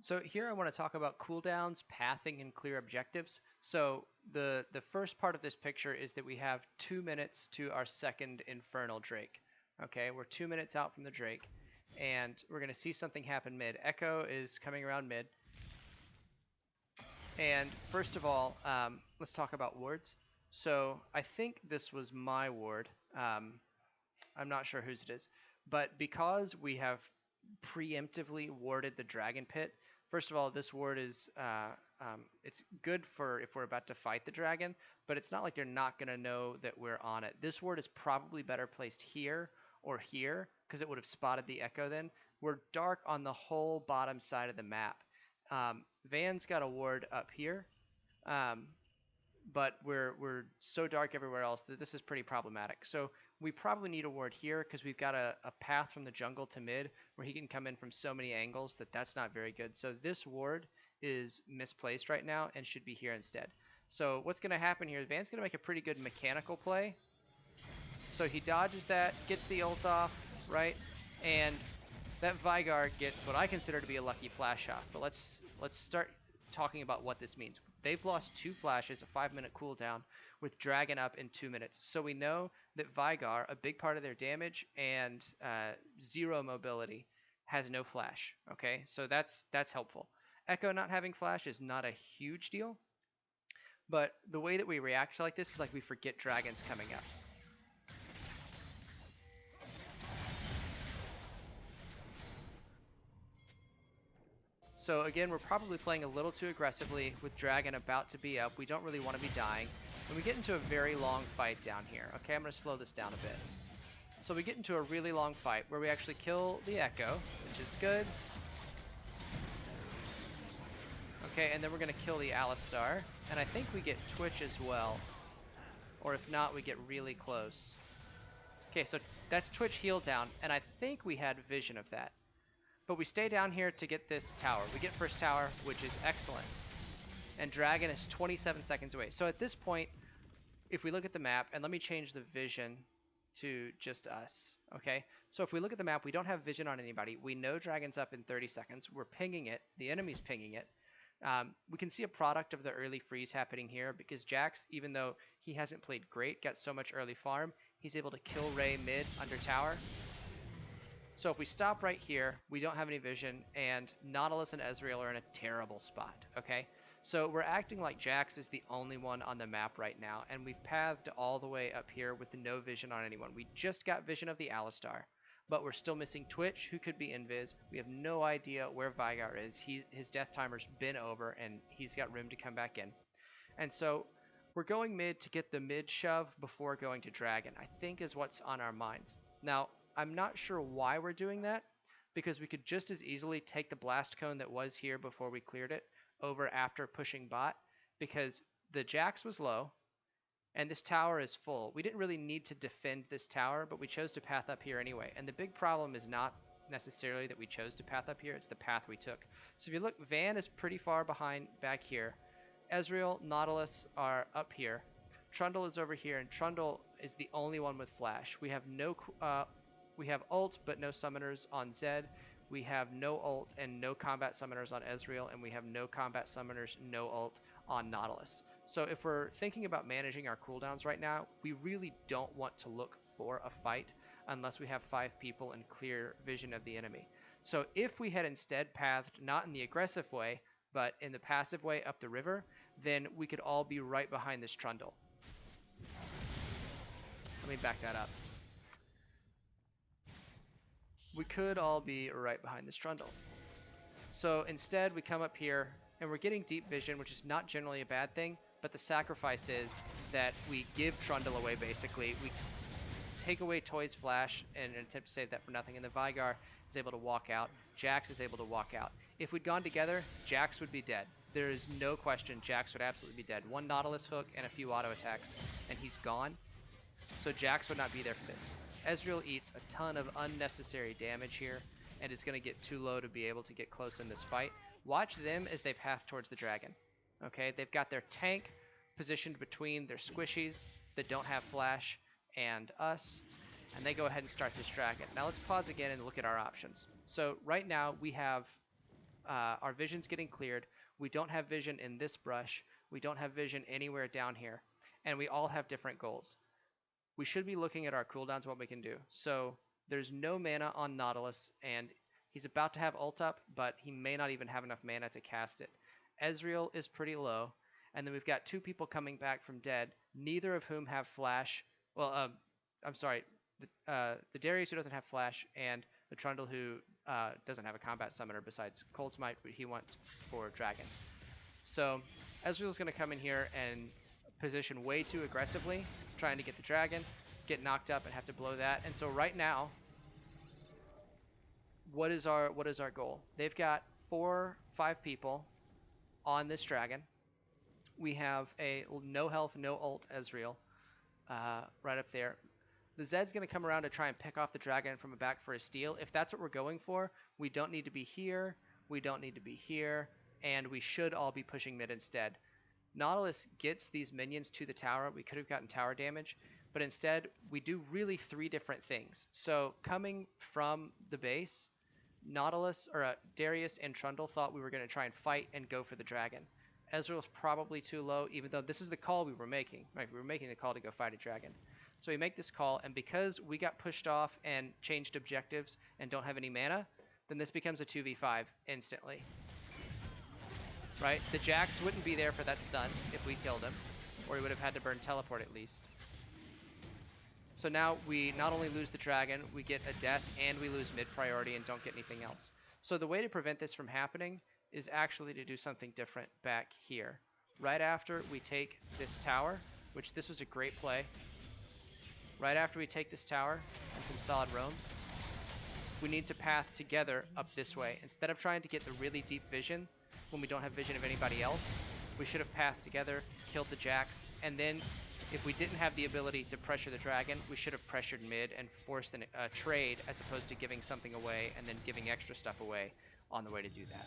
So here I want to talk about cooldowns, pathing, and clear objectives. So the first part of this picture is that we have 2 minutes to our second Infernal Drake. Okay, we're 2 minutes out from the Drake, and we're going to see something happen mid. Echo is coming around mid. And first of all, let's talk about wards. So I think this was my ward. I'm not sure whose it is. But because we have preemptively warded the dragon pit, first of all, this ward is it's good for if we're about to fight the dragon, but it's not like they're not going to know that we're on it. This ward is probably better placed here or here because it would have spotted the echo then. We're dark on the whole bottom side of the map. Van's got a ward up here. But we're so dark everywhere else that this is pretty problematic. So we probably need a ward here because we've got a path from the jungle to mid where he can come in from so many angles that's not very good. So this ward is misplaced right now and should be here instead. So what's going to happen here, Van's going to make a pretty good mechanical play. So he dodges that, gets the ult off, right? And that Vigar gets what I consider to be a lucky flash off. But let's start talking about what this means. They've lost 2 flashes, a 5-minute cooldown, with Dragon up in 2 minutes. So we know that Vigar, a big part of their damage and 0 mobility, has no flash. Okay, so that's helpful. Echo not having flash is not a huge deal, but the way that we react to like this is like we forget Dragon's coming up. So again, we're probably playing a little too aggressively with Dragon about to be up. We don't really want to be dying. And we get into a very long fight down here. Okay, I'm going to slow this down a bit. So we get into a really long fight where we actually kill the Echo, which is good. Okay, and then we're going to kill the Alistar. And I think we get Twitch as well. Or if not, we get really close. Okay, so that's Twitch heal down, and I think we had vision of that. But we stay down here to get this tower. We get first tower, which is excellent. And Dragon is 27 seconds away. So at this point, if we look at the map, and let me change the vision to just us, okay? So if we look at the map, we don't have vision on anybody. We know Dragon's up in 30 seconds. We're pinging it. The enemy's pinging it. We can see a product of the early freeze happening here because Jax, even though he hasn't played great, got so much early farm, he's able to kill Ray mid under tower. So if we stop right here, we don't have any vision, and Nautilus and Ezreal are in a terrible spot, okay? So we're acting like Jax is the only one on the map right now, and we've pathed all the way up here with no vision on anyone. We just got vision of the Alistar, but we're still missing Twitch, who could be invis. We have no idea where Vigar is. His death timer's been over, and he's got room to come back in. And so we're going mid to get the mid shove before going to Dragon, I think is what's on our minds. Now, I'm not sure why we're doing that, because we could just as easily take the blast cone that was here before we cleared it over after pushing bot, because the Jax was low and this tower is full. We didn't really need to defend this tower, but we chose to path up here anyway. And the big problem is not necessarily that we chose to path up here, it's the path we took. So if you look, Van is pretty far behind back here. Ezreal, Nautilus are up here. Trundle is over here, and Trundle is the only one with flash. We have we have ult, but no summoners on Zed. We have no ult and no combat summoners on Ezreal, and we have no combat summoners, no ult on Nautilus. So if we're thinking about managing our cooldowns right now, we really don't want to look for a fight unless we have 5 people and clear vision of the enemy. So if we had instead pathed not in the aggressive way, but in the passive way up the river, then we could all be right behind this Trundle. Let me back that up. We could all be right behind this Trundle. So instead we come up here and we're getting deep vision, which is not generally a bad thing, but the sacrifice is that we give Trundle away basically. We take away Toy's flash in an attempt to save that for nothing, and the Vigar is able to walk out. Jax is able to walk out. If we'd gone together, Jax would be dead. There is no question Jax would absolutely be dead. One Nautilus hook and a few auto attacks, and he's gone. So Jax would not be there for this. Ezreal eats a ton of unnecessary damage here and is going to get too low to be able to get close in this fight. Watch them as they path towards the dragon. Okay, they've got their tank positioned between their squishies that don't have flash and us, and they go ahead and start this dragon. Now let's pause again and look at our options. So right now we have our vision's getting cleared. We don't have vision in this brush. We don't have vision anywhere down here. And we all have different goals. We should be looking at our cooldowns, what we can do. So there's no mana on Nautilus, and he's about to have ult up, but he may not even have enough mana to cast it. Ezreal is pretty low, and then we've got 2 people coming back from dead, neither of whom have flash. Well, I'm sorry, the Darius who doesn't have flash, and the Trundle who doesn't have a combat summoner besides Cold Smite, but he wants for Dragon. So Ezreal's going to come in here and position way too aggressively, trying to get the dragon, get knocked up and have to blow that. And so right now, what is our goal? They've got 4-5 people on this dragon. We have a no health, no ult Ezreal right up there. The Zed's going to come around to try and pick off the dragon from a back for a steal. If that's what we're going for, we don't need to be here, we don't need to be here, and we should all be pushing mid instead. Nautilus gets these minions to the tower. We could have gotten tower damage, but instead we do really 3 different things. So coming from the base, Nautilus or Darius and Trundle thought we were going to try and fight and go for the dragon. Ezreal's probably too low, even though this is the call we were making. Right, we were making the call to go fight a dragon. So we make this call, and because we got pushed off and changed objectives and don't have any mana, then this becomes a 2v5 instantly. Right? The Jax wouldn't be there for that stun if we killed him, or he would have had to burn teleport at least. So now we not only lose the dragon, we get a death, and we lose mid priority and don't get anything else. So the way to prevent this from happening is actually to do something different back here. Right after we take this tower, which this was a great play. Right after we take this tower and some solid roams, we need to path together up this way. Instead of trying to get the really deep vision when we don't have vision of anybody else, we should have pathed together, killed the Jax, and then if we didn't have the ability to pressure the dragon, we should have pressured mid and forced a trade as opposed to giving something away and then giving extra stuff away on the way to do that.